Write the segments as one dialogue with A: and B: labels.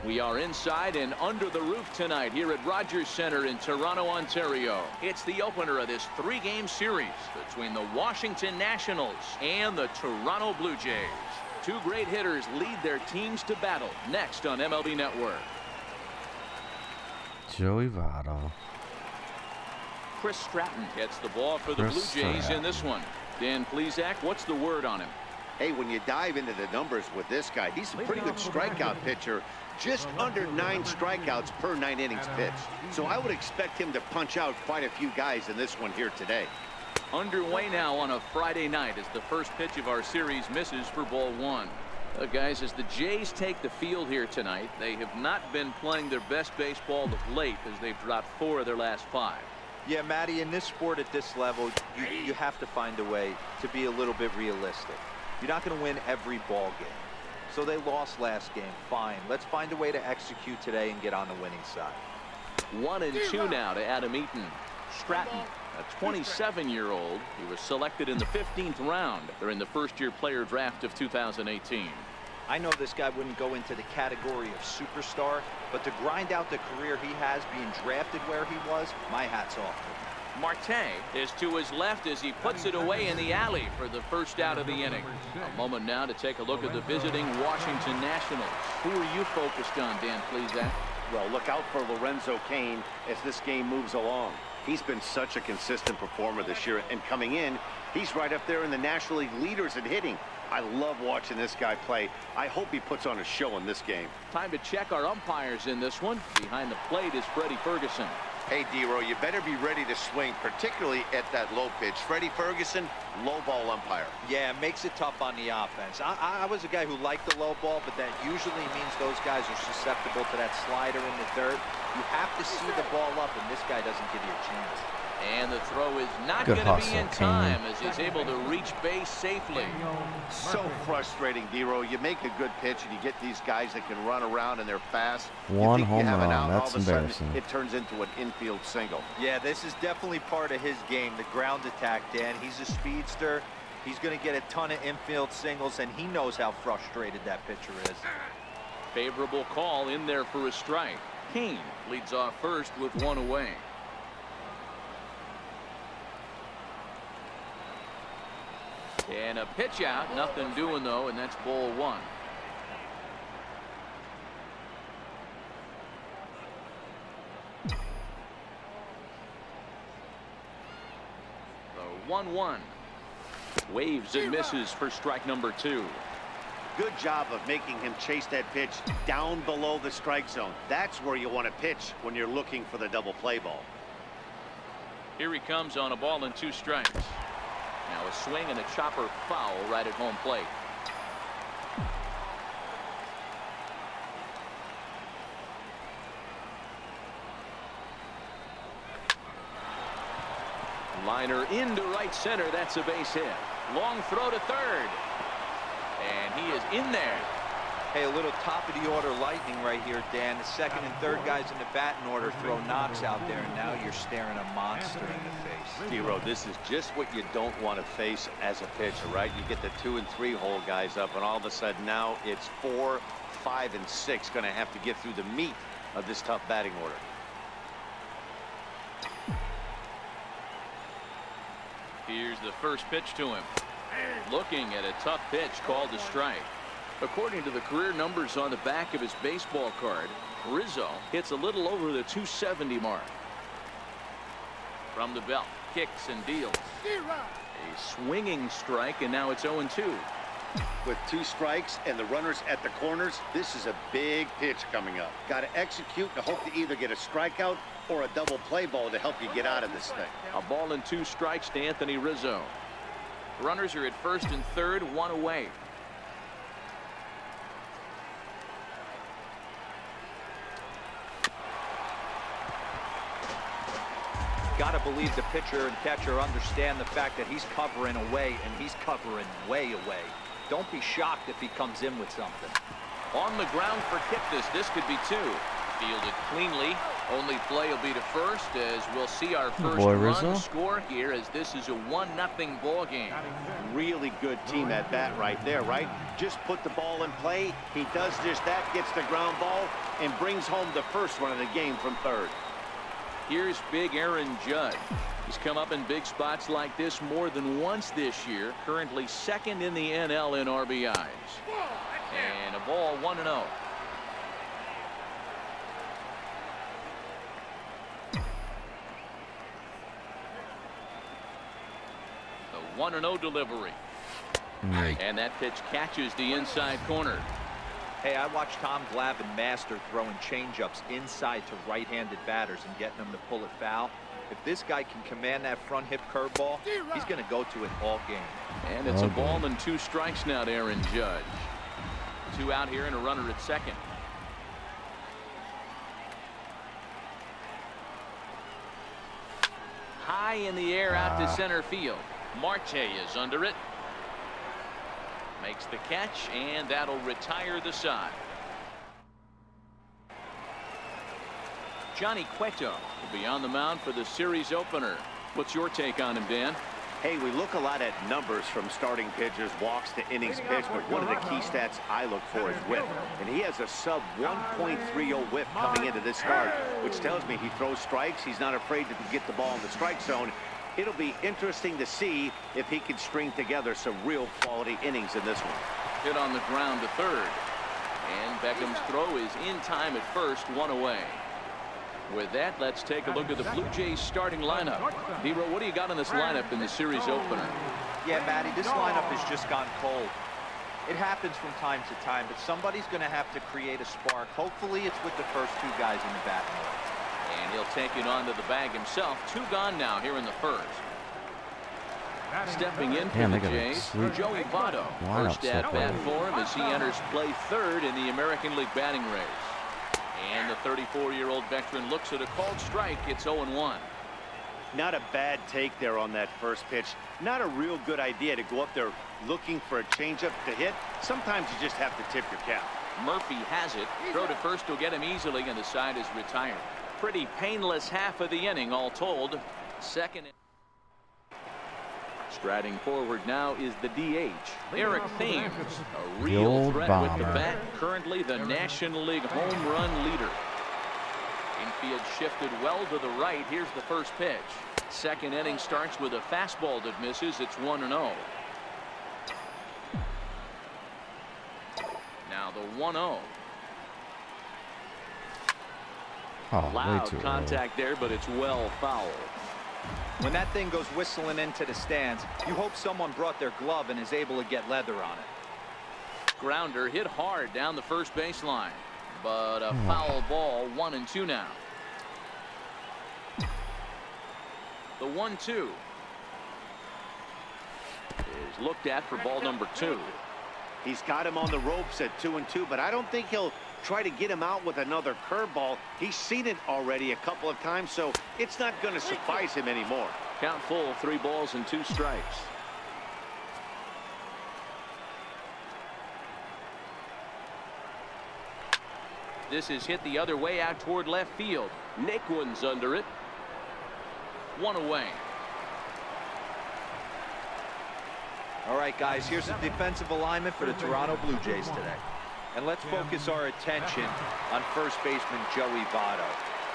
A: We are inside and under the roof tonight here at Rogers Center in Toronto, Ontario. It's the opener of this three-game series between the Washington Nationals and the Toronto Blue Jays. Two great hitters lead their teams to battle next on MLB Network.
B: Joey Votto.
A: Chris Stratton gets the ball for the Blue Jays in this one. Dan Plesac, what's the word on him?
C: Hey, when you dive into the numbers with this guy, he's a pretty good strikeout pitcher. Just under 9 strikeouts per 9 innings pitched. So I would expect him to punch out quite a few guys in this one here today.
A: Underway now on a Friday night as the first pitch of our series misses for ball 1. Guys, as the Jays take the field here tonight, they have not been playing their best baseball of late as they've dropped 4 of their last 5.
D: Yeah, Matty, in this sport at this level, you have to find a way to be a little bit realistic. You're not going to win every ball game. So they lost last game. Fine. Let's find a way to execute today and get on the winning side.
A: 1-2 now to Adam Eaton. Stratton, a 27-year-old. He was selected in the 15th round during the first-year player draft of 2018.
D: I know this guy wouldn't go into the category of superstar, but to grind out the career he has being drafted where he was, my hat's off to him.
A: Marte is to his left as he puts it away in the alley for the first out of the inning. A moment now to take a look at the visiting Washington Nationals. Who are you focused on, Dan Plesac?
C: Well, look out for Lorenzo Cain as this game moves along. He's been such a consistent performer this year, and coming in, he's right up there in the National League leaders in hitting. I love watching this guy play. I hope he puts on a show in this game.
A: Time to check our umpires in this one. Behind the plate is Freddie Ferguson.
C: Hey, D-Row, you better be ready to swing, particularly at that low pitch. Freddie Ferguson, low ball umpire.
D: Yeah, it makes it tough on the offense. I was a guy who liked the low ball, but that usually means those guys are susceptible to that slider in the dirt. You have to see the ball up, and this guy doesn't give you a chance.
A: And the throw is not going to be in time as he's able to reach base safely.
C: So frustrating, D-Row. You make a good pitch and you get these guys that can run around and they're fast.
B: One home run. That's embarrassing.
C: It turns into an infield single.
D: Yeah, this is definitely part of his game, the ground attack, Dan. He's a speedster. He's going to get a ton of infield singles, and he knows how frustrated that pitcher is.
A: Favorable call in there for a strike. Cain leads off first with 1 away. And a pitch out, nothing doing though, and that's ball 1. The 1-1. Waves and misses for strike number 2.
C: Good job of making him chase that pitch down below the strike zone. That's where you want to pitch when you're looking for the double play ball.
A: Here he comes on a ball and 2 strikes. Now a swing and a chopper foul right at home plate. Liner into right center. That's a base hit. Long throw to third. And he is in there.
D: Hey, a little top of the order lightning right here, Dan. The second and third guys in the batting order throw knocks out there, and now you're staring a monster in the face.
C: D-Row, this is just what you don't want to face as a pitcher, right? You get the 2 and 3 hole guys up, and all of a sudden now it's 4, 5, and 6 going to have to get through the meat of this tough batting order.
A: Here's the first pitch to him. Looking at a tough pitch called a strike. According to the career numbers on the back of his baseball card, Rizzo hits a little over the 270 mark. From the belt, kicks and deals. A swinging strike, and now it's 0-2.
C: With 2 strikes and the runners at the corners, this is a big pitch coming up. Got to execute and hope to either get a strikeout or a double play ball to help you get out of this thing.
A: A ball and 2 strikes to Anthony Rizzo. Runners are at first and third, 1 away.
D: Got to believe the pitcher and catcher understand the fact that he's covering away, and he's covering way away. Don't be shocked if he comes in with something.
A: On the ground for Kipnis. This could be 2. Fielded cleanly. Only play will be to first as we'll see our first
B: Boy,
A: run
B: Rizzo.
A: score here as this is a 1-0 ball game.
C: Really good team at bat right there, right? Just put the ball in play. He does just that, gets the ground ball, and brings home the first run of the game from third.
A: Here's big Aaron Judge. He's come up in big spots like this more than once this year. Currently second in the NL in RBIs. And a ball 1-0. The 1-0 delivery. And that pitch catches the inside corner.
D: Hey, I watched Tom Glavine master throwing changeups inside to right-handed batters and getting them to pull it foul. If this guy can command that front hip curveball, he's going to go to it all game.
A: And it's a ball and 2 strikes now to Aaron Judge. 2 out here and a runner at second. High in the air out to center field. Marte is under it. Makes the catch, and that'll retire the side. Johnny Cueto will be on the mound for the series opener. What's your take on him, Dan?
C: Hey, we look a lot at numbers from starting pitchers, walks to innings pitched, but one of the key stats I look for is whip. And he has a sub 1.30 whip coming into this start, which tells me he throws strikes. He's not afraid to get the ball in the strike zone. It'll be interesting to see if he can string together some real quality innings in this one.
A: Hit on the ground to third. And Beckham's throw is in time at first, 1 away. With that, let's take a look at the Blue Jays starting lineup. Hero, what do you got in this lineup in the series opener?
D: Yeah, Matty, this lineup has just gone cold. It happens from time to time, but somebody's going to have to create a spark. Hopefully it's with the first 2 guys in the batting order.
A: And he'll take it onto the bag himself. 2 gone now here in the first. Stepping in for the Jays, Joey Votto. First at bat for him as he enters play third in the American League batting race. And the 34-year-old veteran looks at a called strike. It's 0-1.
C: Not a bad take there on that first pitch. Not a real good idea to go up there looking for a changeup to hit. Sometimes you just have to tip your cap.
A: Murphy has it. Throw to first will get him easily, and the side is retired. Pretty painless half of the inning, all told. Second. Striding forward now is the DH, Eric Thames, a real threat with the bat, currently the National League home run leader. Infield shifted well to the right. Here's the first pitch. Second inning starts with a fastball that misses. It's 1-0. Now the 1-0. Loud contact there, but it's well fouled.
D: When that thing goes whistling into the stands, you hope someone brought their glove and is able to get leather on it.
A: Grounder hit hard down the first baseline, but a foul ball. 1-2 now. The 1-2 is looked at for ball number 2.
C: He's got him on the ropes at 2-2, but I don't think he'll try to get him out with another curveball. He's seen it already a couple of times, so it's not going to surprise him anymore.
A: Count full, 3 balls and 2 strikes. This is hit the other way out toward left field. Naquin's under it. 1 away.
D: All right, guys, here's the defensive alignment for the Toronto Blue Jays today. And let's focus our attention on first baseman Joey Votto.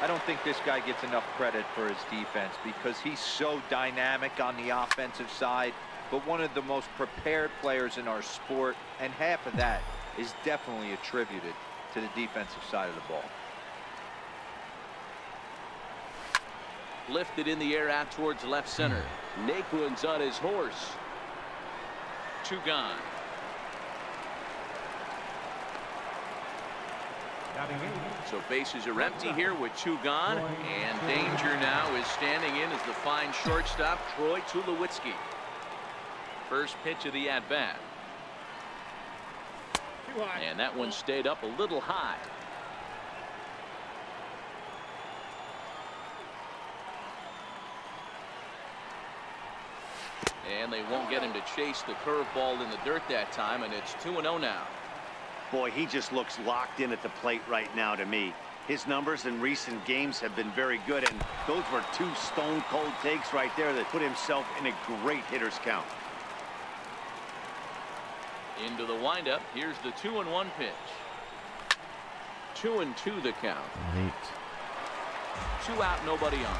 D: I don't think this guy gets enough credit for his defense because he's so dynamic on the offensive side, but one of the most prepared players in our sport, and half of that is definitely attributed to the defensive side of the ball.
A: Lifted in the air out towards left center. Naquin's on his horse. 2 gone. So bases are empty here with 2 gone, and danger now is standing in as the fine shortstop Troy Tulowitzki. First pitch of the at-bat. And that one stayed up a little high. And they won't get him to chase the curveball in the dirt that time, and it's 2-0 now.
C: Boy, he just looks locked in at the plate right now to me. His numbers in recent games have been very good, and those were two stone-cold takes right there that put himself in a great hitter's count.
A: Into the windup. Here's the 2-1 pitch. 2-2 the count. 2 out, nobody on.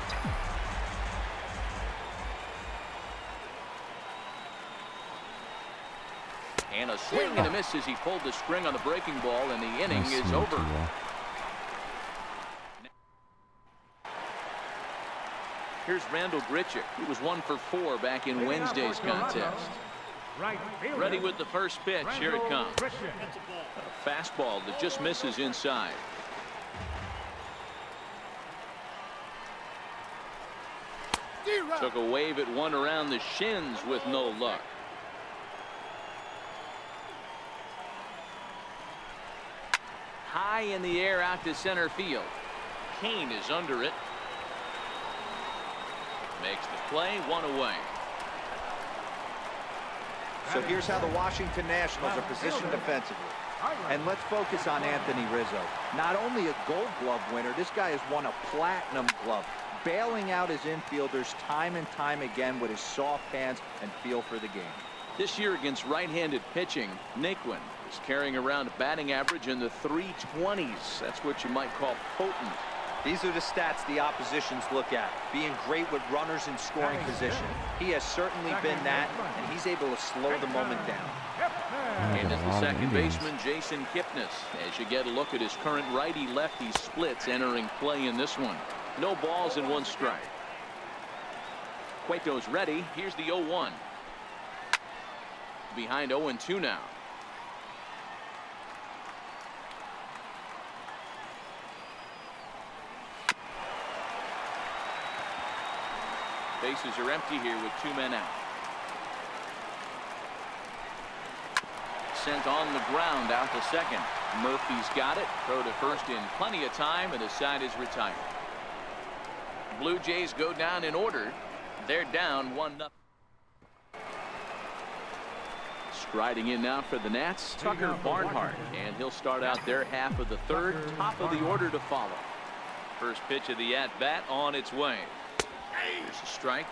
A: And a swing and a miss as he pulled the string on the breaking ball, and the inning is over. Here's Randall Grichuk. He was 1 for 4 back in Wednesday's contest. Ready with the first pitch. Here it comes. A fastball that just misses inside. Took a wave at one around the shins with no luck. High in the air out to center field. Kane is under it. Makes the play, 1 away.
D: So here's how the Washington Nationals are positioned defensively. And let's focus on Anthony Rizzo. Not only a Gold Glove winner, this guy has won a Platinum Glove, bailing out his infielders time and time again with his soft hands and feel for the game.
A: This year against right-handed pitching, Naquin is carrying around a batting average in the 320s. That's what you might call potent.
D: These are the stats the oppositions look at. Being great with runners in scoring position. He has certainly been that, and he's able to slow the moment down.
A: And it's the second baseman, Jason Kipnis. As you get a look at his current righty-lefty splits entering play in this one. No balls and 1 strike. Cueto's ready. Here's the 0-1. Behind 0-2 now. Bases are empty here with 2 men out. Sent on the ground out to second. Murphy's got it. Throw to first in plenty of time, and the side is retired. Blue Jays go down in order. They're down 1-0. Striding in now for the Nats, Tucker Barnhart, and he'll start out their half of the third. Top of the order to follow. First pitch of the at-bat on its way. Here's a strike.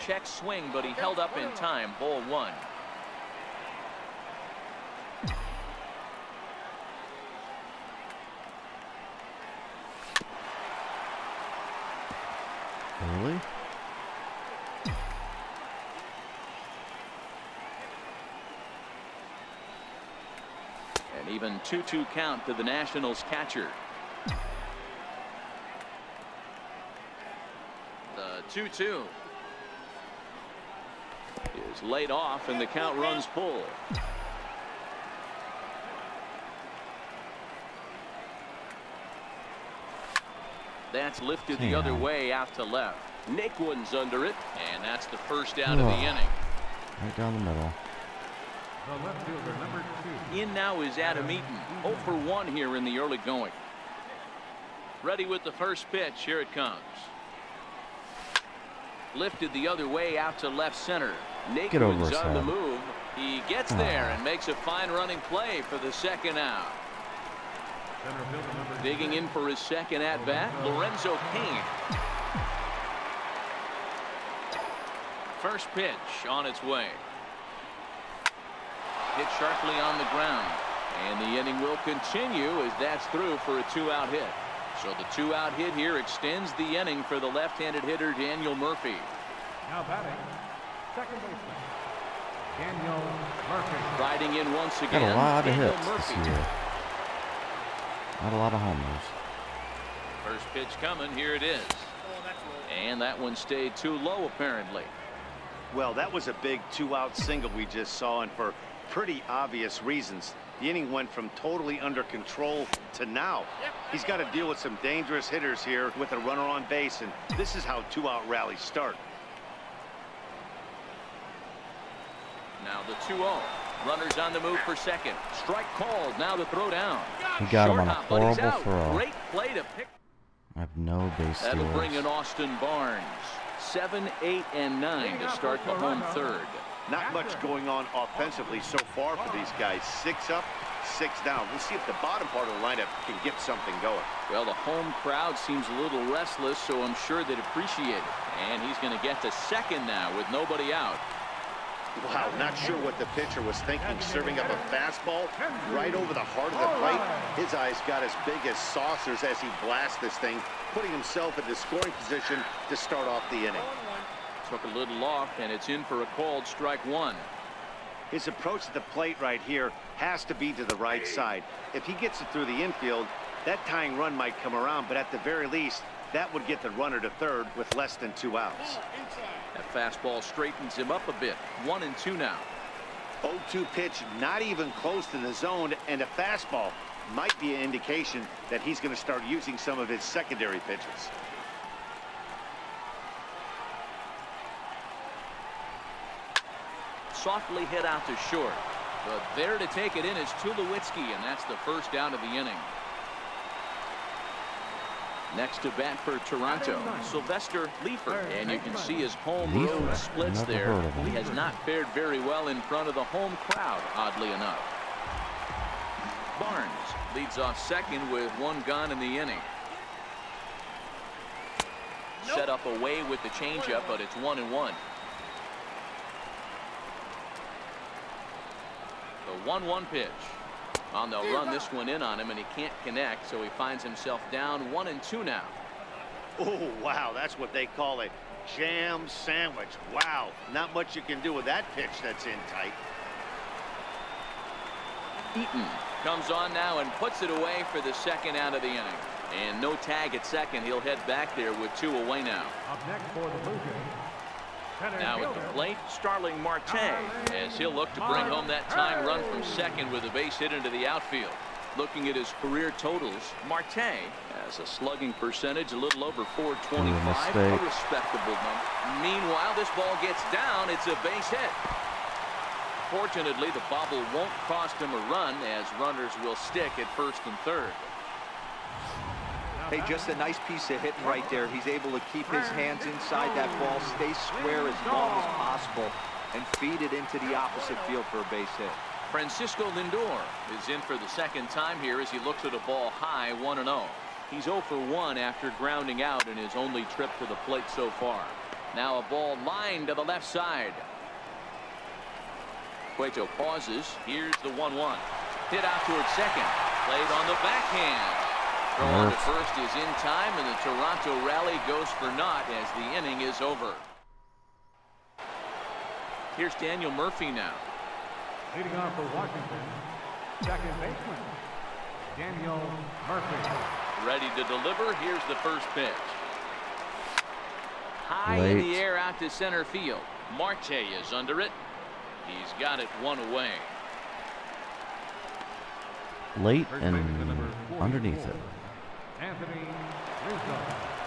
A: Check swing, but he held up in time. Ball 1.
B: Really?
A: An even 2-2 count to the Nationals catcher. The 2-2 is laid off, and the count runs full. That's lifted the other way out to left. Naquin's under it, and that's the first out of the inning.
B: Right down the middle.
E: The left fielder, number 2.
A: In now is Adam Eaton. 0 for 1 here in the early going. Ready with the first pitch. Here it comes. Lifted the other way out to left center. Naquin's on the move. He gets there and makes a fine running play for the second out. Digging in for his second at-bat, Lorenzo Kane. First pitch on its way. Hit sharply on the ground. And the inning will continue as that's through for a 2-out hit. So the 2-out hit here extends the inning for the left-handed hitter Daniel Murphy.
E: Now batting, second baseman, Daniel Murphy.
A: Riding in once again.
B: Got a lot of
A: Daniel
B: hits
A: Murphy.
B: this year. Not a lot of homers.
A: First pitch coming. Here it is. And that one stayed too low apparently.
C: Well, that was a big 2-out single we just saw, and for pretty obvious reasons. The inning went from totally under control to now. He's got to deal with some dangerous hitters here with a runner on base, and this is how 2-out rallies start.
A: Now the 2-0. Runners on the move for second. Strike called. Now the throw down.
B: He got him on a
A: Short hop, but he's
B: horrible
A: out.
B: throw.
A: Great play to pick.
B: I have no base
A: That'll
B: stealers.
A: bring in Austin Barnes. 7, 8, and 9 to start the home third.
C: Not much going on offensively so far for these guys. 6 up, 6 down. We'll see if the bottom part of the lineup can get something going.
A: Well, the home crowd seems a little restless, so I'm sure they'd appreciate it. And he's going to get to second now with nobody out.
C: Wow, not sure what the pitcher was thinking, serving up a fastball right over the heart of the plate. His eyes got as big as saucers as he blasts this thing, putting himself in the scoring position to start off the inning.
A: Took a little off, and it's in for a called strike one.
C: His approach to the plate right here has to be to the right side. If he gets it through the infield, that tying run might come around, but at the very least, that would get the runner to third with less than 2 outs.
A: That fastball straightens him up a bit. 1 and 2 now.
C: 0-2 pitch, not even close to the zone, and a fastball might be an indication that he's going to start using some of his secondary pitches.
A: Softly hit out to short. But there to take it in is Tulowitzki, and that's the first down of the inning. Next to bat for Toronto, Sylvester Leifer, and you can see his home road splits there. He has not fared very well in front of the home crowd, oddly enough. Barnes leads off second with 1 gone in the inning. Set up away with the changeup, but it's 1-1. The 1-1 pitch. On they'll run this one in on him, and he can't connect, so he finds himself down 1 and 2 now.
C: Oh, wow, that's what they call a jam sandwich. Wow, not much you can do with that pitch that's in tight.
A: Eaton comes on now and puts it away for the second out of the inning. And no tag at second. He'll head back there with 2 away now.
E: Up next for the Blue Jays.
A: Now at the plate, Starling Marte, as he'll look to bring home that tying run from second with a base hit into the outfield. Looking at his career totals, Marte has a slugging percentage a little over .425, a respectable number. Meanwhile, this ball gets down. It's a base hit. Fortunately, the bobble won't cost him a run, as runners will stick at first and third.
D: Hey, just a nice piece of hitting right there. He's able to keep his hands inside that ball, stay square as long as possible, and feed it into the opposite field for a base hit.
A: Francisco Lindor is in for the second time here as he looks at a ball high, 1-0. He's 0 for 1 after grounding out in his only trip to the plate so far. Now a ball lined to the left side. Cueto pauses. Here's the 1-1. Hit out towards second. Played on the backhand. Throw on to first is in time, and the Toronto rally goes for naught as the inning is over. Here's Daniel Murphy now.
E: Leading off for Washington, second baseman, Daniel Murphy.
A: Ready to deliver. Here's the first pitch. High in the air out to center field. Marte is under it. He's got it 1 away.
B: Late and underneath it.
E: Anthony Rizzo.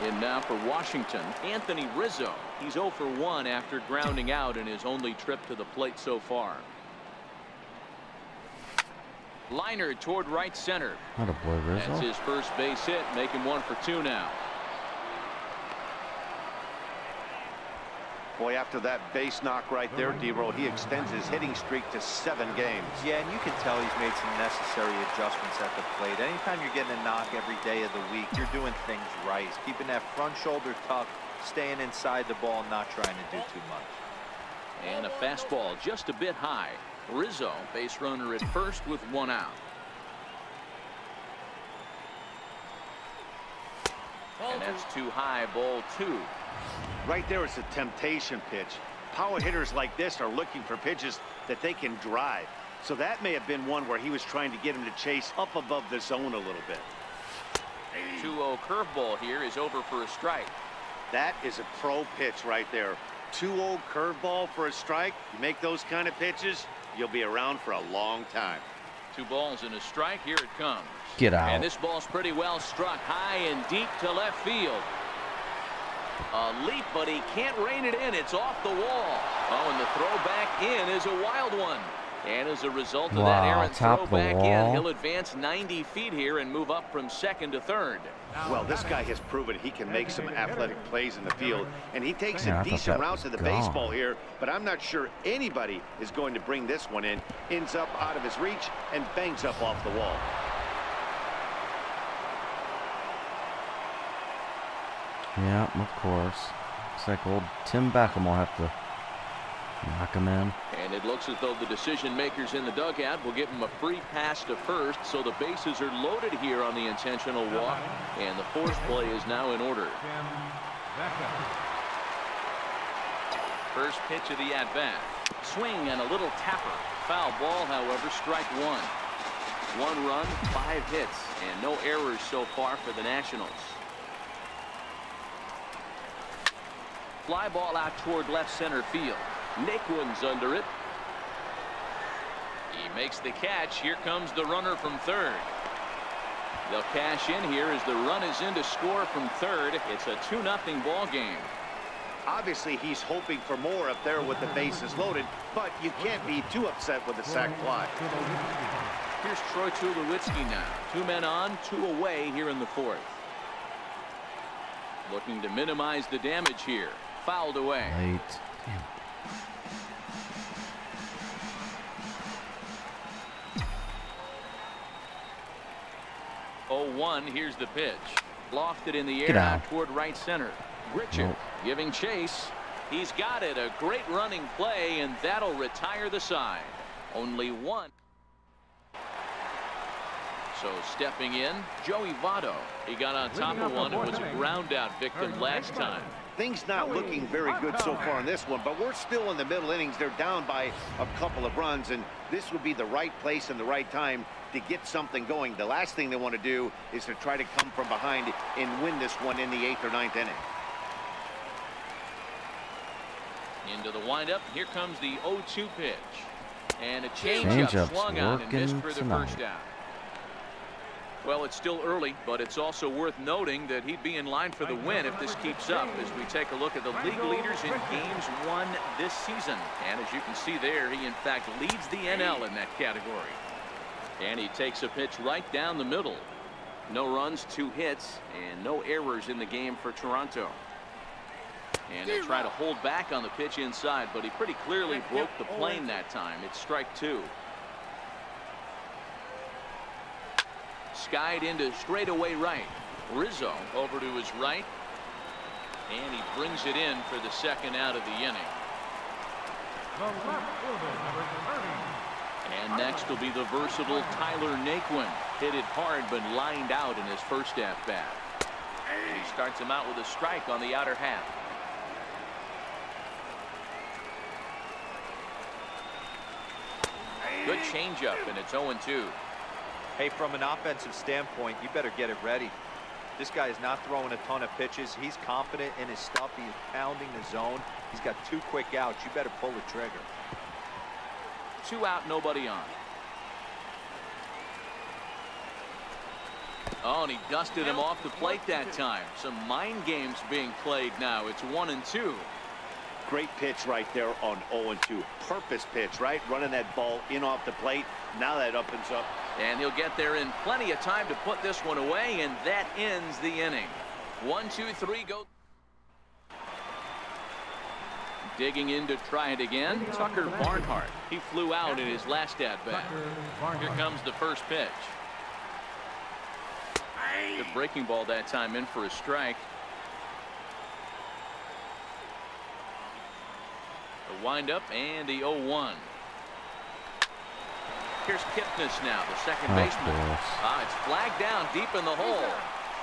A: And now for Washington, Anthony Rizzo. He's 0 for 1 after grounding out in his only trip to the plate so far. Liner toward right center.
B: Not a boy, Rizzo.
A: That's his first base hit, making 1 for 2 now.
C: Boy, after that base knock right there, D-Roll, he extends his hitting streak to 7 games.
D: Yeah, and you can tell he's made some necessary adjustments at the plate. Anytime you're getting a knock every day of the week, you're doing things right. He's keeping that front shoulder tucked, staying inside the ball, not trying to do too much.
A: And a fastball just a bit high. Rizzo, base runner at first with 1 out. And that's too high, ball 2.
C: Right there, it's a temptation pitch. Power hitters like this are looking for pitches that they can drive. So that may have been one where he was trying to get him to chase up above the zone a little bit.
A: 2-0 curveball here is over for a strike.
C: That is a pro pitch right there. 2-0 curveball for a strike. You make those kind of pitches, you'll be around for a long time. 2 balls and a strike. Here it comes.
B: Get out.
A: And this ball's pretty well struck high and deep to left field. A leap, but he can't rein it in. It's off the wall. Oh, and the throw back in is a wild one. And as a result of
B: Wow,
A: that errant
B: top
A: throw
B: of the
A: back in,
B: wall.
A: he'll advance 90 feet here and move up from second to third.
C: Well, this guy has proven he can make some athletic plays in the field, and he takes
B: Yeah, I
C: a
B: thought
C: decent
B: that
C: route
B: was
C: to the
B: gone.
C: baseball here, but I'm not sure anybody is going to bring this one in. Ends up out of his reach and bangs up off the wall.
B: Yeah, of course. Looks like old Tim Beckham will have to knock him in.
A: And it looks as though the decision makers in the dugout will give him a free pass to first, so the bases are loaded here on the intentional walk, and the force play is now in order. First pitch of the at-bat. Swing and a little tapper. Foul ball, however, strike one. 1 run, 5 hits, and no errors so far for the Nationals. Fly ball out toward left center field. Naquin's under it. He makes the catch. Here comes the runner from third. They'll cash in here as the run is in to score from third. It's a 2-0 ball game.
C: Obviously, he's hoping for more up there with the bases loaded, but you can't be too upset with a sac fly.
A: Here's Troy Tulowitzki now. 2 men on, 2 away here in the fourth. Looking to minimize the damage here. Fouled away.
B: Late. Damn.
A: Oh, 1. Here's the pitch. Lofted in the air
B: Get
A: out
B: out.
A: toward right center. Richard
B: Nope.
A: giving chase. He's got it. A great running play, and that'll retire the side. Only 1. So stepping in, Joey Votto. He got on top of one and was a ground out victim last time.
C: Things not looking very good so far in this one, but we're still in the middle innings. They're down by a couple of runs, and this would be the right place and the right time to get something going. The last thing they want to do is to try to come from behind and win this one in the 8th or 9th inning.
A: Into the windup. Here comes the 0-2 pitch. And a
B: Changeup
A: changeup swung on and missed
B: working
A: for the
B: tonight.
A: first out. Well, it's still early, but it's also worth noting that he'd be in line for the win if this keeps up as we take a look at the league leaders in games won this season. And as you can see there, he in fact leads the NL in that category. And he takes a pitch right down the middle. No runs, 2 hits, and no errors in the game for Toronto. And he'll try to hold back on the pitch inside, but he pretty clearly broke the plane that time. It's strike 2. Skied into straightaway right. Rizzo over to his right. And he brings it in for the second out of the inning. And next will be the versatile Tyler Naquin. Hit it hard but lined out in his first at-bat. And he starts him out with a strike on the outer half. Good changeup, and it's 0-2.
D: Hey, from an offensive standpoint, you better get it ready. This guy is not throwing a ton of pitches. He's confident in his stuff. He's pounding the zone. He's got 2 quick outs. You better pull the trigger.
A: 2 out, nobody on. Oh, and he dusted him off the plate that time. Some mind games being played now. It's 1-2.
C: Great pitch right there on 0-2. Purpose pitch, right? Running that ball in off the plate. Now that opens up.
A: And he'll get there in plenty of time to put this one away, and that ends the inning. 1, 2, 3, go. Digging in to try it again, Tucker Barnhart. He flew out in his last at-bat. Here comes the first pitch. Good breaking ball that time, in for a strike. The windup and the 0-1. Here's Kipnis now, the second baseman. It's flagged down deep in the hole.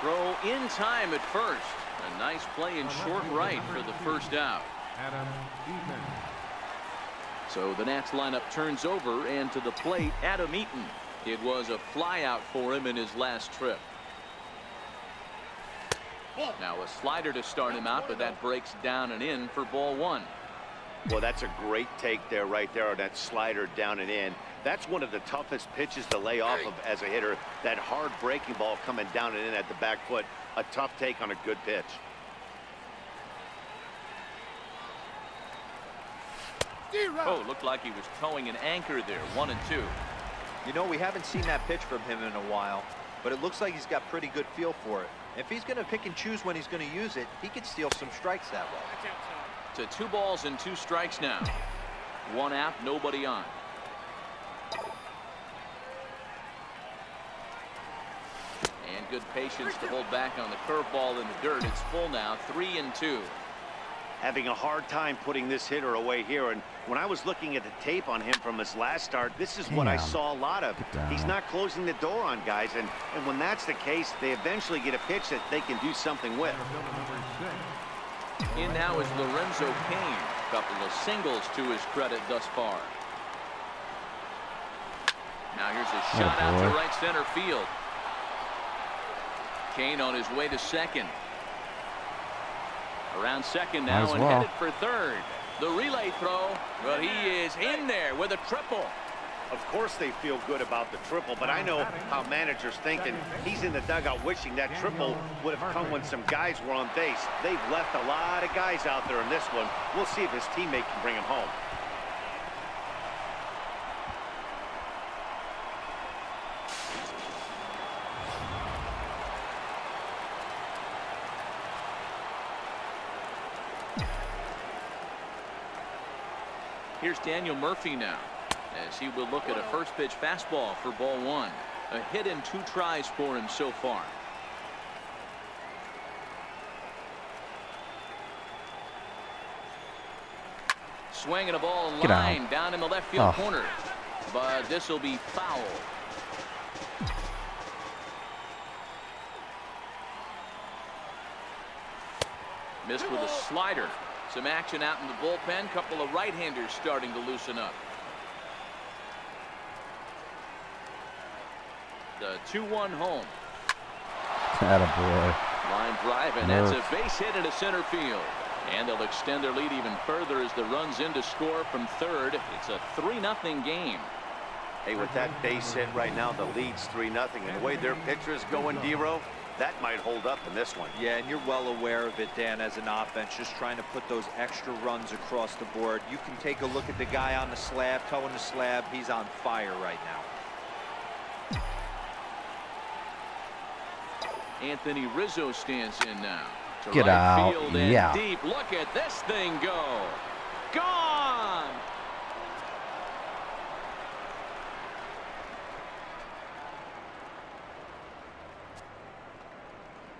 A: Throw in time at first. A nice play in short right for the first out. So the Nats lineup turns over, and to the plate, Adam Eaton. It was a fly out for him in his last trip. Now a slider to start him out, but that breaks down and in for ball 1.
C: Well, that's a great take there, right there on that slider down and in. That's one of the toughest pitches to lay off of as a hitter. That hard breaking ball coming down and in at the back foot. A tough take on a good pitch.
A: Oh, looked like he was towing an anchor there. 1-2.
D: You know, we haven't seen that pitch from him in a while, but it looks like he's got pretty good feel for it. If he's going to pick and choose when he's going to use it, he could steal some strikes that way.
A: To 2 balls and 2 strikes now. 1 out, nobody on. And good patience to hold back on the curveball in the dirt. It's full now, 3-2.
C: Having a hard time putting this hitter away here, and when I was looking at the tape on him from his last start, this is what I saw a lot of. He's not closing the door on guys, and when that's the case, they eventually get a pitch that they can do something with.
A: In now is Lorenzo Cain. A couple of singles to his credit thus far. Now here's a shot out to right center field. Cain on his way to second. Around second now and headed for third. The relay throw, but he is in there with a triple.
C: Of course they feel good about the triple, but I know how managers think, and he's in the dugout wishing that triple would have come when some guys were on base. They've left a lot of guys out there in this one. We'll see if his teammate can bring him home.
A: Here's Daniel Murphy now, as he will look at a first pitch fastball for ball 1. A hit in 2 tries for him so far. Swinging a ball line down in the left field corner, but this will be foul. Missed with a slider. Some action out in the bullpen. Couple of right-handers starting to loosen up. The 2-1 home.
B: Attaboy.
A: Line drive, and that's a base hit into center field. And they'll extend their lead even further as the runs in to score from third. It's a 3-0 game.
C: Hey, with that base hit right now, the lead's 3-0. And the way their pitcher is going, D-Row, that might hold up in this one.
D: Yeah, and you're well aware of it, Dan, as an offense, just trying to put those extra runs across the board. You can take a look at the guy on the slab, towing the slab. He's on fire right now.
A: Anthony Rizzo stands in now. To
B: Get
A: right
B: out.
A: Field and deep. Look at this thing go. Gone.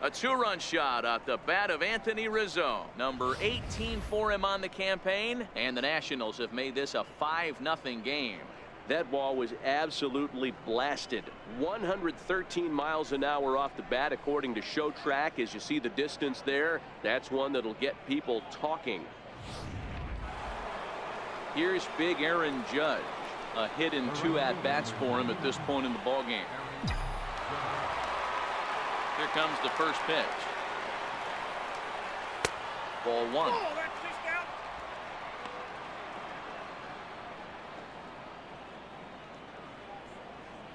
A: A 2-run shot at the bat of Anthony Rizzo. Number 18 for him on the campaign. And the Nationals have made this a 5-0 game.
F: That ball was absolutely blasted. 113 miles an hour off the bat, according to Show Track. As you see the distance there, that's one that'll get people talking.
A: Here's big Aaron Judge. A hit in 2 at-bats for him at this point in the ballgame. Here comes the first pitch. Ball 1.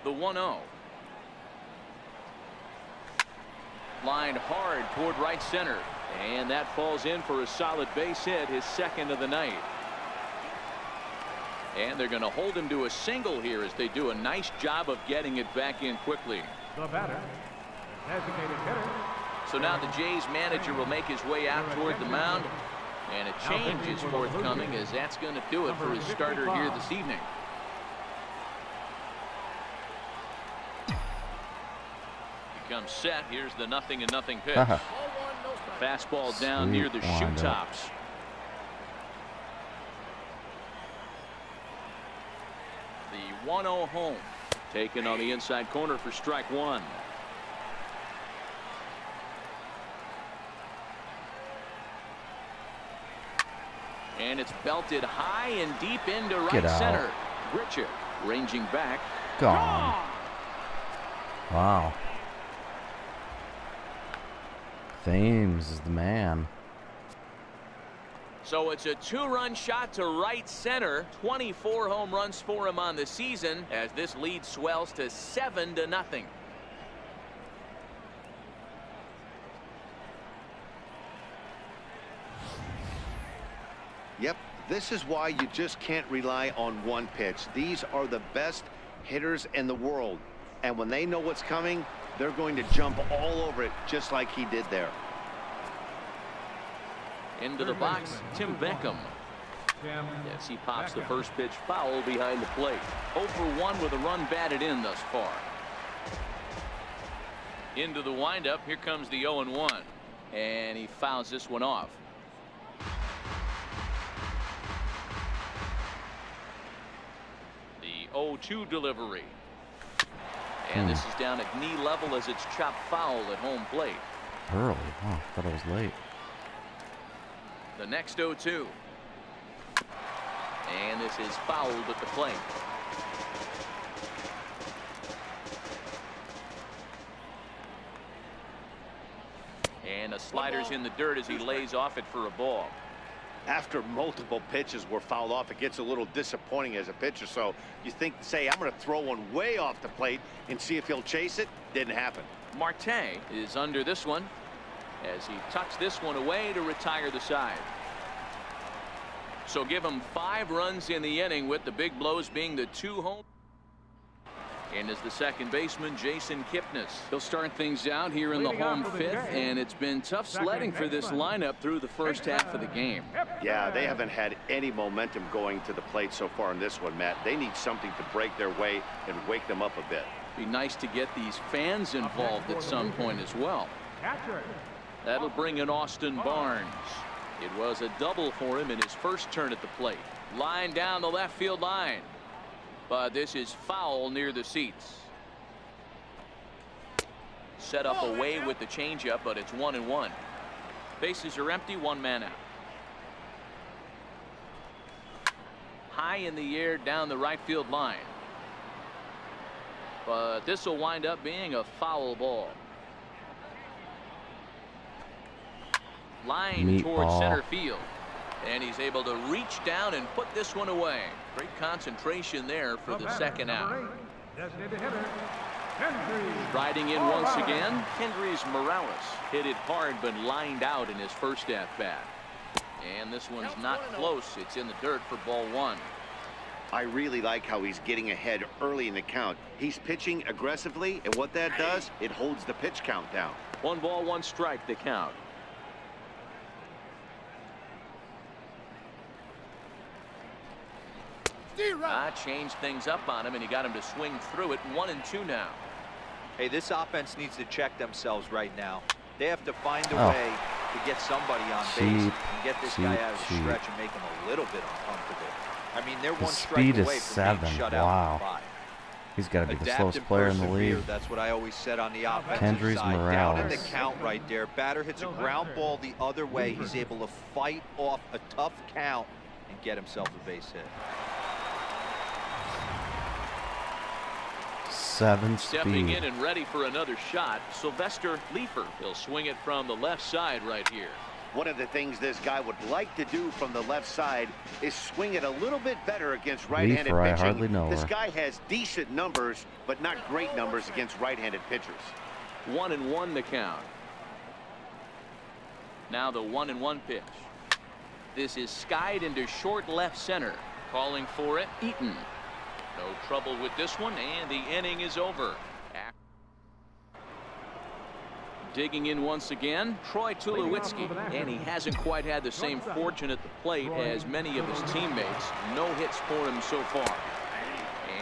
A: The 1-0. Lined hard toward right center. And that falls in for a solid base hit, his second of the night. And they're going to hold him to a single here as they do a nice job of getting it back in quickly.
E: The batter, designated hitter.
A: So now the Jays manager will make his way out toward the mound. And a change is forthcoming, as that's going to do it for his starter here this evening. Comes set. Here's the 0-0 pitch. Fastball down near the shoe tops. The 1-0 home. Taken on the inside corner for strike 1. And it's belted high and deep into right center. Grichuk ranging back.
B: Gone. Wow. Thames is the man.
A: So it's a 2-run shot to right center. 24 home runs for him on the season as this lead swells to 7-0.
D: Yep,
C: This is why you just can't rely on one pitch. These are the best hitters in the world. And when they know what's coming, they're going to jump all over it, just like he did there.
A: Into the box, Tim Beckham. Yes, he pops the first pitch foul behind the plate. 0 for 1 with a run batted in thus far. Into the windup. Here comes the 0-1. And he fouls this one off. The 0-2 delivery. And this is down at knee level as it's chopped foul at home plate.
B: Early. Oh, thought it was late.
A: The next 0-2. And this is fouled at the plate. And a slider's in the dirt as he lays off it for a ball.
C: After multiple pitches were fouled off, it gets a little disappointing as a pitcher. So you think, say, I'm going to throw one way off the plate and see if he'll chase it. Didn't happen.
A: Marte is under this one as he tucks this one away to retire the side. So give him 5 runs in the inning, with the big blows being the 2 home. And as the second baseman, Jason Kipnis. He'll start things out here in the home 5th, and it's been tough sledding for this lineup through the first half of the game.
C: Yeah, they haven't had any momentum going to the plate so far in this one, Matt. They need something to break their way and wake them up a bit.
A: Be nice to get these fans involved at some point as well. That'll bring in Austin Barnes. It was a double for him in his first turn at the plate. Line down the left field line. But this is foul near the seats. Set up away with the changeup, but it's 1-1. Bases are empty, 1 man out. High in the air down the right field line. But this will wind up being a foul ball. Line towards center field. And he's able to reach down and put this one away. Great concentration there for the second out. Riding in once again, Kendrys Morales. Hit it hard but lined out in his first at bat. And this one's not close. It's in the dirt for ball 1.
C: I really like how he's getting ahead early in the count. He's pitching aggressively, and what that does, it holds the pitch count down.
A: 1 ball, 1 strike, the count. Changed things up on him, and he got him to swing through it. 1-2 now.
D: Hey, this offense needs to check themselves right now. They have to find a way to get somebody on base and get this guy out of the stretch and make him a little bit uncomfortable. I mean, they're one strike away from being shut out in 5.
B: He's got to be the slowest player in the league.
D: That's what I always said on the offensive
B: Kendrys
D: side.
B: Morales.
D: Down in the count right there. Batter hits a ground ball the other way. He's able to fight off a tough count and get himself a base hit.
B: 7 speed.
A: Stepping in and ready for another shot, Sylvester Leifer. He'll swing it from the left side right here.
C: One of the things this guy would like to do from the left side is swing it a little bit better against right-handed pitching.
B: I hardly know
C: this
B: her.
C: guy has decent numbers, but not great numbers against right-handed pitchers.
A: 1-1 the count. Now the 1-1 pitch. This is skied into short left center. Calling for it, Eaton. No trouble with this one, and the inning is over. Digging in once again, Troy Tulowitzki, and he hasn't quite had the same fortune at the plate as many of his teammates. No hits for him so far.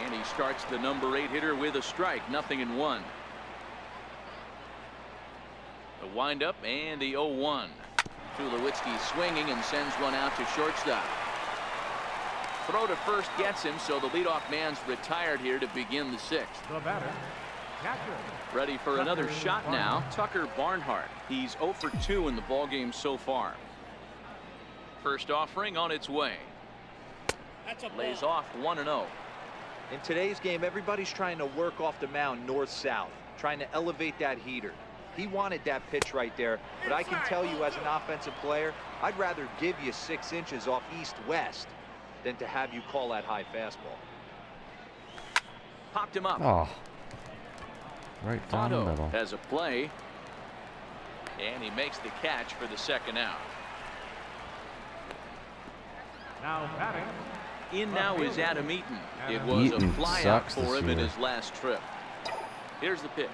A: And he starts the number 8 hitter with a strike, 0-1. The windup and the 0-1. Tulowitzki swinging and sends one out to shortstop. Throw to first gets him, so the leadoff man's retired here to begin the 6th.
E: The batter, catcher.
A: Ready for another shot now, Tucker Barnhart. He's 0 for 2 in the ballgame so far. First offering on its way. Lays off 1-0.
D: In today's game, everybody's trying to work off the mound north-south, trying to elevate that heater. He wanted that pitch right there, but I can tell you as an offensive player, I'd rather give you 6 inches off east-west than to have you call that high fastball.
A: Popped him up.
B: Oh. Right down the middle.
A: Has a play. And he makes the catch for the second out.
E: Now batting.
A: In now is Adam Eaton. It was a
B: Eaton
A: flyout
B: sucks
A: for
B: this
A: him in
B: year.
A: his last trip. Here's the pitch.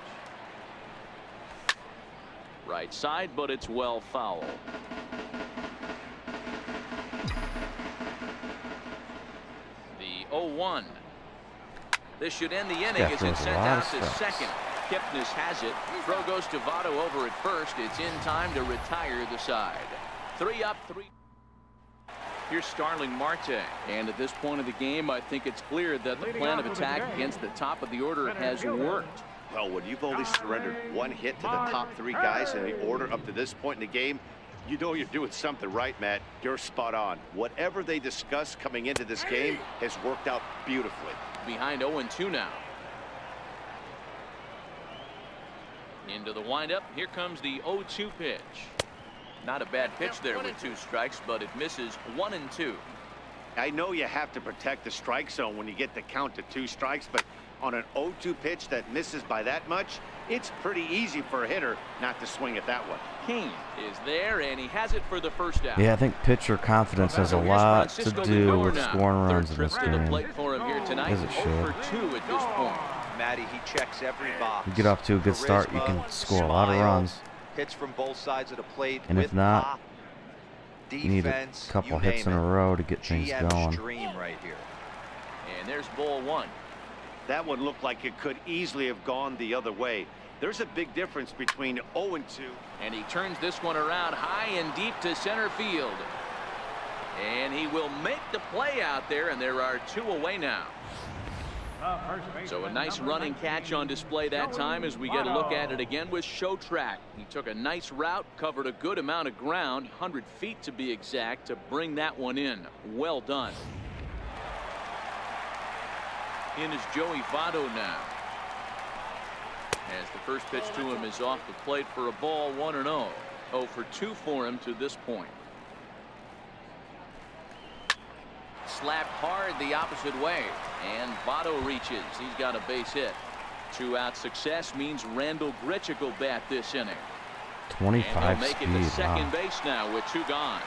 A: Right side, but it's well foul. The 0-1. This should end the inning as it's sent out to second. Kipnis has it. Throw goes to Votto over at first. It's in time to retire the side. 3 up, 3. Here's Starling Marte. And at this point of the game, I think it's clear that the plan of attack against the top of the order has worked.
C: Well, when you've only surrendered one hit to the top 3 guys in the order up to this point in the game, you know you're doing something right, Matt. You're spot on. Whatever they discussed coming into this game has worked out beautifully.
A: Behind 0-2 now. Into the windup. Here comes the 0-2 pitch. Not a bad pitch there with 2 strikes, but it misses 1-2.
C: I know you have to protect the strike zone when you get the count to 2 strikes, but on an 0-2 pitch that misses by that much, it's pretty easy for a hitter not to swing at that one.
A: Kane is there, and he has it for the first out.
B: Yeah, I think pitcher confidence has a lot to do with scoring runs in this
A: Third trip to the
B: game.
A: plate for him here tonight.
B: As it
A: 0 for 2 at this point.
D: Matty, he checks every box.
B: You get off to a good start, you can
D: Charisma,
B: score a lot of
D: smile,
B: runs.
D: Hits from both sides of the plate.
B: And if
D: with
B: not,
D: pop,
B: You need a
D: defense,
B: couple
D: you
B: hits in
D: name
B: a
D: it.
B: row to get things
D: GM's
B: going.
D: dream right here.
A: And there's ball 1.
C: That one looked like it could easily have gone the other way. There's a big difference between 0-2.
A: And he turns this one around high and deep to center field. And he will make the play out there, and there are 2 away now. So a nice running catch on display that time as we get a look at it again with Show Track. He took a nice route, covered a good amount of ground, 100 feet to be exact, to bring that one in. Well done. In is Joey Votto now. As the first pitch to him is off the plate for a ball, 1-0. 0 for 2 for him to this point. Slapped hard the opposite way, and Votto reaches. He's got a base hit. 2-out success means Randall Grichuk will bat this inning.
B: 25
A: and they'll make
B: speed.
A: it to second
B: Wow.
A: base now with 2 gone.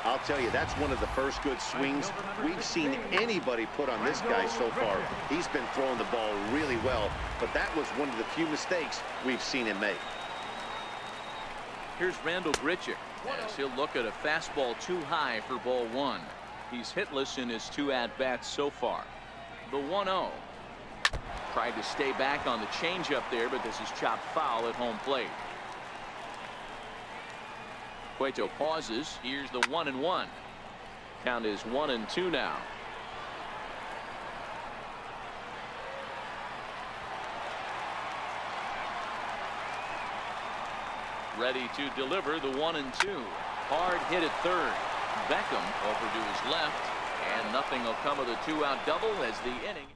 C: I'll tell you, that's one of the first good swings we've seen anybody put on this guy so far. He's been throwing the ball really well, but that was one of the few mistakes we've seen him make.
A: Here's Randall Grichuk as he'll look at a fastball too high for ball 1. He's hitless in his 2 at-bats so far. The 1-0. Tried to stay back on the changeup there, but this is chopped foul at home plate. Cueto pauses. Here's the 1-1. Count is 1-2 now. Ready to deliver the 1-2. Hard hit at third. Beckham over to his left, and nothing will come of the 2-out double as the inning.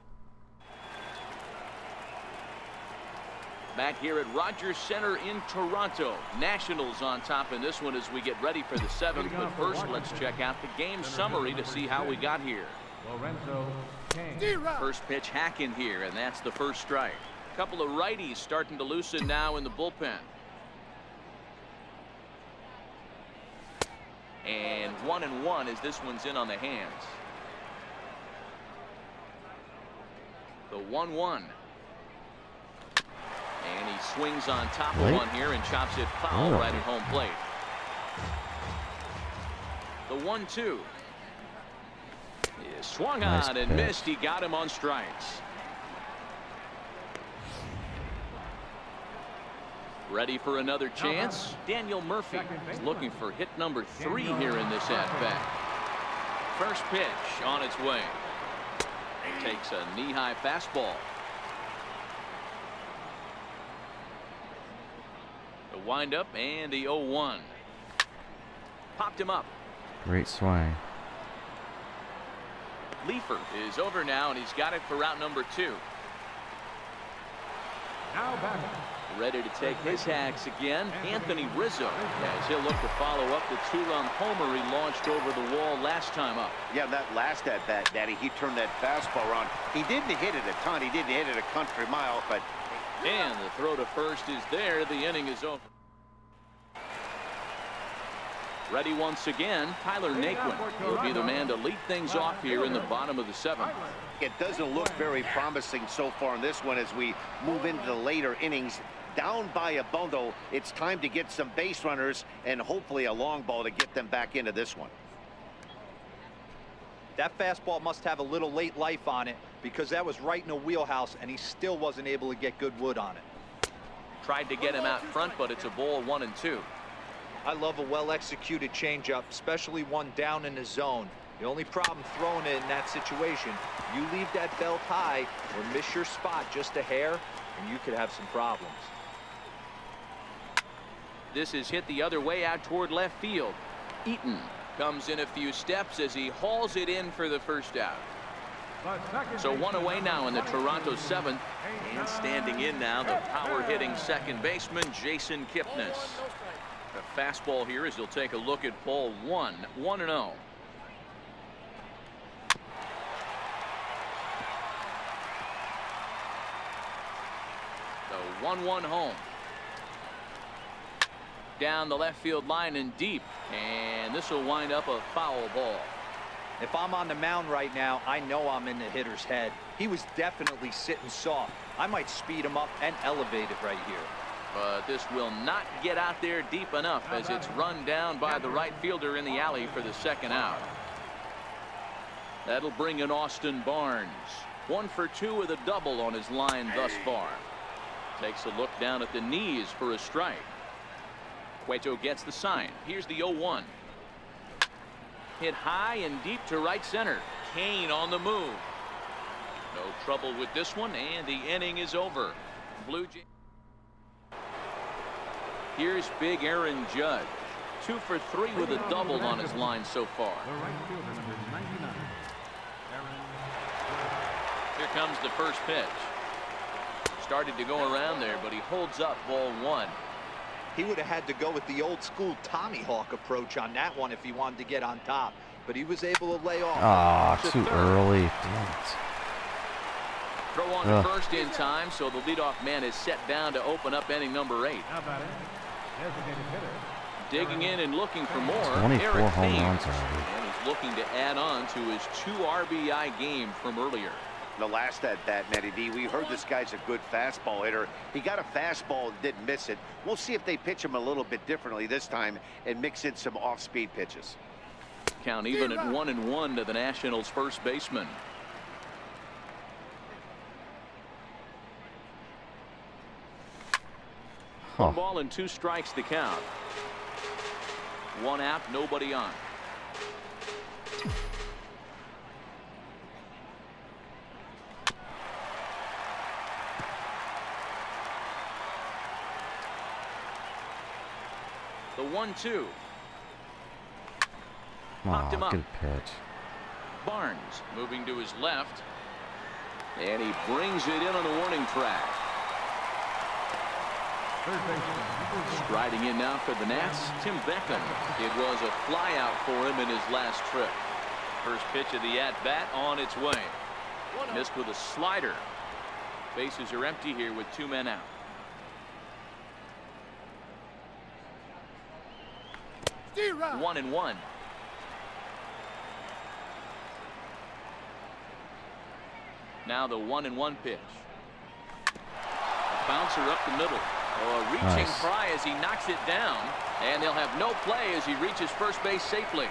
A: Back here at Rogers Center in Toronto. Nationals on top in this one as we get ready for the 7th. But first, let's check out the game summary to see how we got here.
E: Lorenzo Kane.
A: First pitch hack in here, and that's the first strike. A couple of righties starting to loosen now in the bullpen. And 1-1 as this one's in on the hands. The 1-1. And he swings on top of one here and chops it foul right at home plate. The 1-2 is swung on and missed. He got him on strikes. Ready for another chance. Daniel Murphy is looking for hit number 3 here in this at-bat. First pitch on its way. Takes a knee-high fastball. The windup and the 0-1. Popped him up.
B: Great swing.
A: Leafer is over now, and he's got it for route number 2.
E: Now back.
A: Ready to take his hacks again. Anthony Rizzo, as he'll look to follow up the 2-run homer he launched over the wall last time up.
C: Yeah, that last at-bat, Daddy, he turned that fastball around. He didn't hit it a ton. He didn't hit it a country mile, but...
A: And the throw to first is there. The inning is over. Ready once again, Tyler Naquin will be the man to lead things off here in the bottom of the 7th.
C: It doesn't look very promising so far in this one as we move into the later innings. Down by a bundle, it's time to get some base runners and hopefully a long ball to get them back into this one.
D: That fastball must have a little late life on it because that was right in a wheelhouse and he still wasn't able to get good wood on it.
A: Tried to get him out front, but it's a ball 1-2.
D: I love a well-executed changeup, especially one down in the zone. The only problem throwing it in that situation, you leave that belt high or miss your spot just a hair, and you could have some problems.
A: This is hit the other way out toward left field. Eaton comes in a few steps as he hauls it in for the first out. So one away now in the Toronto 7th. And standing in now, the power-hitting second baseman, Jason Kipnis. A fastball here as he'll take a look at ball 1, 1-0. The 1-1 home. Down the left field line and deep, and this will wind up a foul ball.
D: If I'm on the mound right now, I know I'm in the hitter's head. He was definitely sitting soft. I might speed him up and elevate it right here.
A: But this will not get out there deep enough as it's run down by the right fielder in the alley for the second out. That'll bring in Austin Barnes. 1 for 2 with a double on his line thus far. Takes a look down at the knees for a strike. Cueto gets the sign. Here's the 0-1. Hit high and deep to right center. Kane on the move. No trouble with this one, and the inning is over. Blue Jays. Here's big Aaron Judge. 2 for 3 with a double on his line so far. Here comes the first pitch. Started to go around there, but he holds up ball 1.
D: He would have had to go with the old school Tommy Hawk approach on that one if he wanted to get on top, but he was able to lay off.
B: Ah, too early. Damn it.
A: Throw on to first in time, so the leadoff man is set down to open up inning number 8. Digging in and looking for more.
B: 24
A: Eric
B: home
A: Thames,
B: runs already.
A: and he's looking to add on to his 2 RBI game from earlier.
C: The last at bat, Matty D, we heard this guy's a good fastball hitter. He got a fastball and didn't miss it. We'll see if they pitch him a little bit differently this time and mix in some off-speed pitches.
A: Count even at 1-1 to the Nationals' first baseman.
B: Huh.
A: 1 ball and 2 strikes to count. 1 out, nobody on. The 1-2. Popped him up.
B: Good pitch.
A: Barnes moving to his left. And he brings it in on the warning track. Striding in now for the Nats, Tim Beckham. It was a flyout for him in his last trip. First pitch of the at-bat on its way. Missed with a slider. Bases are empty here with 2 men out.
E: Zero.
A: 1-1. Now the 1-1 pitch. Bouncer up the middle. Oh, a reaching
B: Nice.
A: try as he knocks it down, and they'll have no play as he reaches first base safely.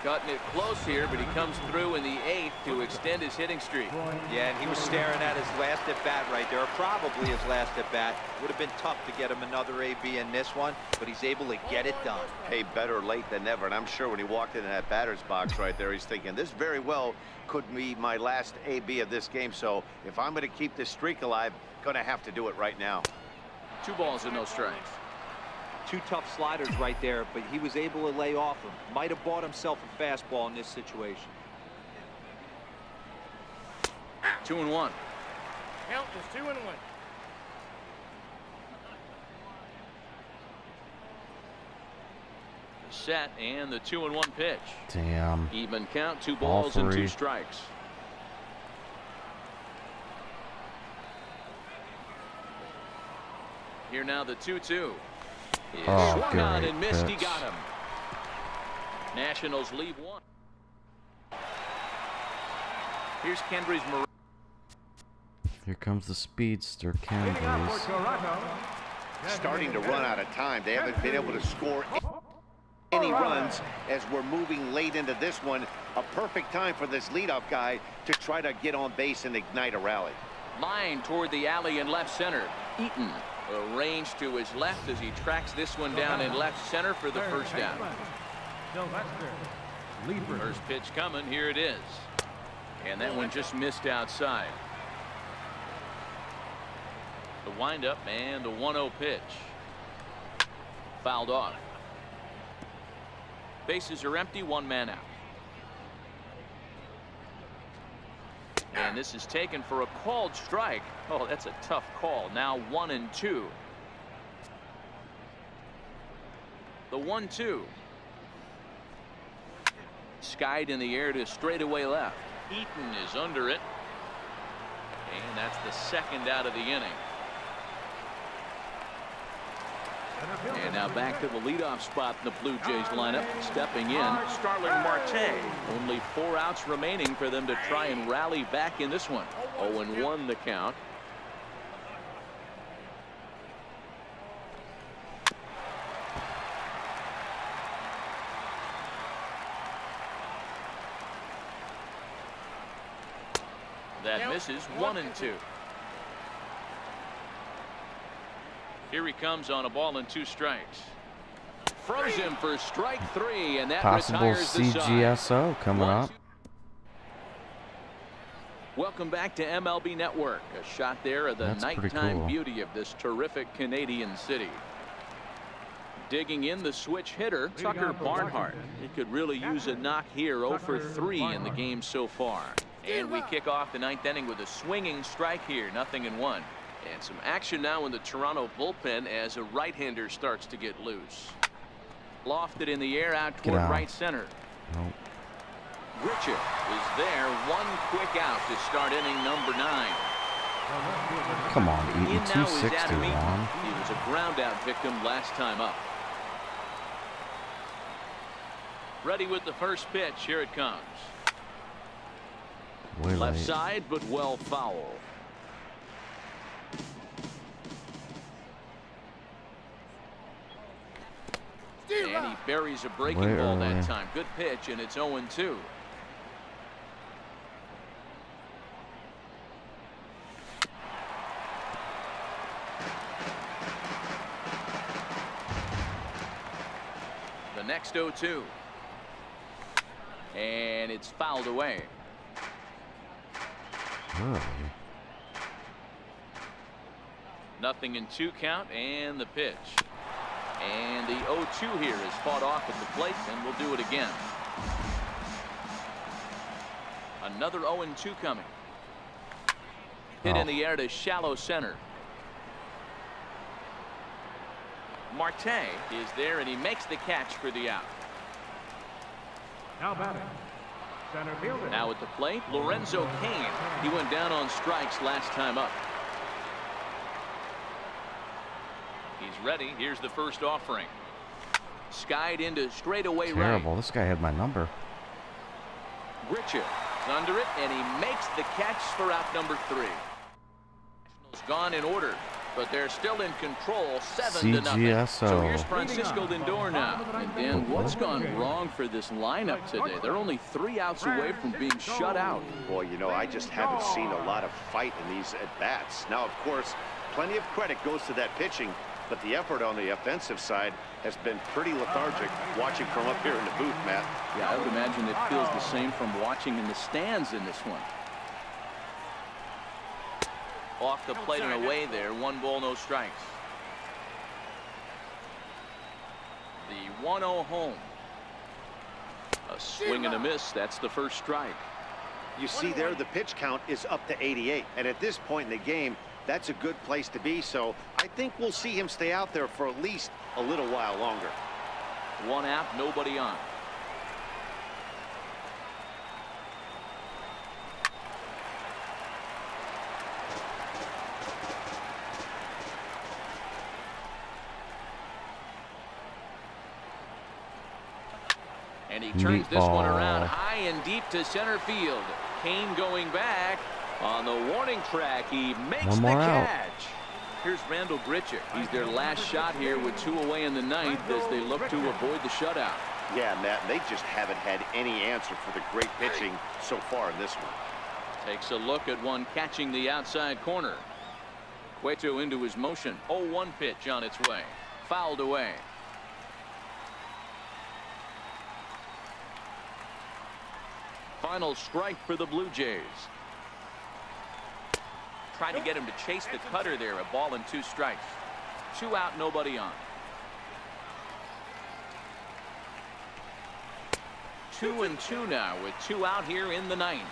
A: Cutting it close here, but he comes through in the 8th to extend his hitting streak.
D: Yeah, and he was staring at his last at bat right there, or probably his last at bat. Would have been tough to get him another AB in this one, but he's able to get it done.
C: Hey, better late than never, and I'm sure when he walked into that batter's box right there, he's thinking this very well could be my last AB of this game. So if I'm going to keep this streak alive, going to have to do it right now.
A: 2 balls and no strikes.
D: 2 tough sliders right there, but he was able to lay off them. Might have bought himself a fastball in this situation.
A: 2-1.
E: Count is 2-1.
A: Set and the 2-1 pitch.
B: Damn.
A: Even count, 2
B: All
A: balls and 2
B: three.
A: strikes. Here now the 2-2.
B: Oh,
A: Swung on
B: great
A: and missed. He
B: pitch.
A: got him. Nationals leave one. Here's Kendry's Morales.
B: Here comes the speedster, Kendrys.
C: Starting to run out of time. They haven't been able to score any runs as we're moving late into this one. A perfect time for this leadoff guy to try to get on base and ignite a rally.
A: Line toward the alley in left center. Eaton arranged to his left as he tracks this one down in left center for the first down. First pitch coming. Here it is. And that one just missed outside. The windup and the 1-0 pitch. Fouled off. Bases are empty, one man out. And this is taken for a called strike. Oh, that's a tough call. Now 1-2. The 1-2. Skied in the air to straightaway left. Eaton is under it. And that's the second out of the inning. And now back to the leadoff spot in the Blue Jays lineup. Stepping in, Starling Marte. Only 4 outs remaining for them to try and rally back in this one. 0-1 the count. That misses. 1-2. Here he comes on a ball and 2 strikes. Froze him for strike 3, and that
B: Possible
A: retires the side.
B: CGSO coming up.
A: Welcome back to MLB Network. A shot there of the
B: That's pretty
A: nighttime
B: cool.
A: beauty of this terrific Canadian city. Digging in the switch hitter, Tucker Barnhart. He could really use a knock here. 0 for 3 in the game so far. And we kick off the 9th inning with a swinging strike here. 0-1. And some action now in the Toronto bullpen as a right-hander starts to get loose. Lofted in the air out toward right center.
B: Nope.
A: Richard is there. 1 quick out to start inning number 9.
B: Come on, Eaton.
A: In now is
B: 260,
A: Adam Eaton.
B: Ron.
A: He was a ground out victim last time up. Ready with the first pitch. Here it comes.
B: Way
A: Left
B: late.
A: side, but well foul. And he buries a breaking
B: Way
A: ball
B: early.
A: that time. Good pitch, and it's 0-2. The next 0-2. And it's fouled away.
B: Early.
A: 0-2 count, and the pitch. And the 0-2 here is fought off at the plate, and we'll do it again. Another 0-2 coming. Hit in the air to shallow center. Marte is there, and he makes the catch for the out.
E: Now batting, center fielder.
A: Now at the plate, Lorenzo Cain. He went down on strikes last time up. He's ready. Here's the first offering. Skied into straightaway right.
B: Terrible. This guy had my number.
A: Richard is under it, and he makes the catch for out number 3. Nationals gone in order, but they're still in control, 7-0.
B: CGSO.
A: So here's Francisco Lindor now. And Dan, what's gone wrong for this lineup today? They're only 3 outs away from being shut out.
C: Boy, you know, I just haven't seen a lot of fight in these at-bats. Now, of course, plenty of credit goes to that pitching, but the effort on the offensive side has been pretty lethargic watching from up here in the booth, Matt.
A: Yeah, I would imagine it feels the same from watching in the stands in this one. Off the plate and away there. 1 ball, no strikes. The 1-0 home. A swing and a miss. That's the first strike.
C: You see there, the pitch count is up to 88. And at this point in the game, that's a good place to be. So I think we'll see him stay out there for at least a little while longer.
A: 1 out, nobody on. And he turns this one around high and deep to center field. Kane going back on the warning track. He makes the catch. Here's Randall Grichuk. He's their last shot here with 2 away in the ninth as they look to avoid the shutout.
C: Yeah, Matt, they just haven't had any answer for the great pitching so far in this one.
A: Takes a look at one catching the outside corner. Cueto into his motion. 0-1 pitch on its way. Fouled away. Final strike for the Blue Jays. Trying to get him to chase the cutter there. A ball and 2 strikes. 2 out, nobody on. 2-2 now with 2 out here in the ninth.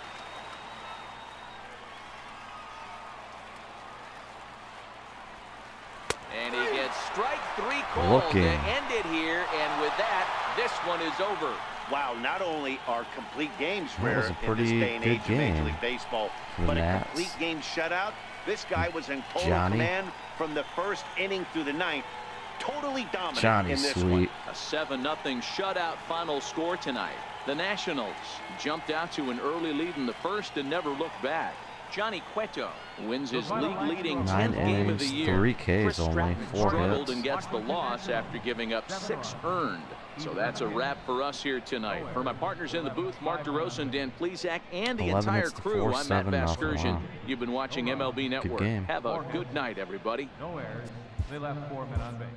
A: And he gets strike 3 called to end it here. And with that, this one is over.
C: Wow, not only are complete games rare in this day and age of Major League Baseball, but a complete game shutout. This guy was in total command from the first inning through the ninth. Totally dominant in this one.
A: A 7-0 shutout final score tonight. The Nationals jumped out to an early lead in the first and never looked back. Johnny Cueto wins his league-leading 10th game of the year.
B: 3 Ks only, 4
A: struggled
B: hits.
A: And gets the loss after giving up 6 earned. So that's a wrap for us here tonight. For my partners in the booth, Mark DeRosa and Dan Plesac, and the entire crew, I'm Matt Vasgersian. You've been watching MLB Network. Have a good night, everybody.
E: No errors. They left 4 men on base.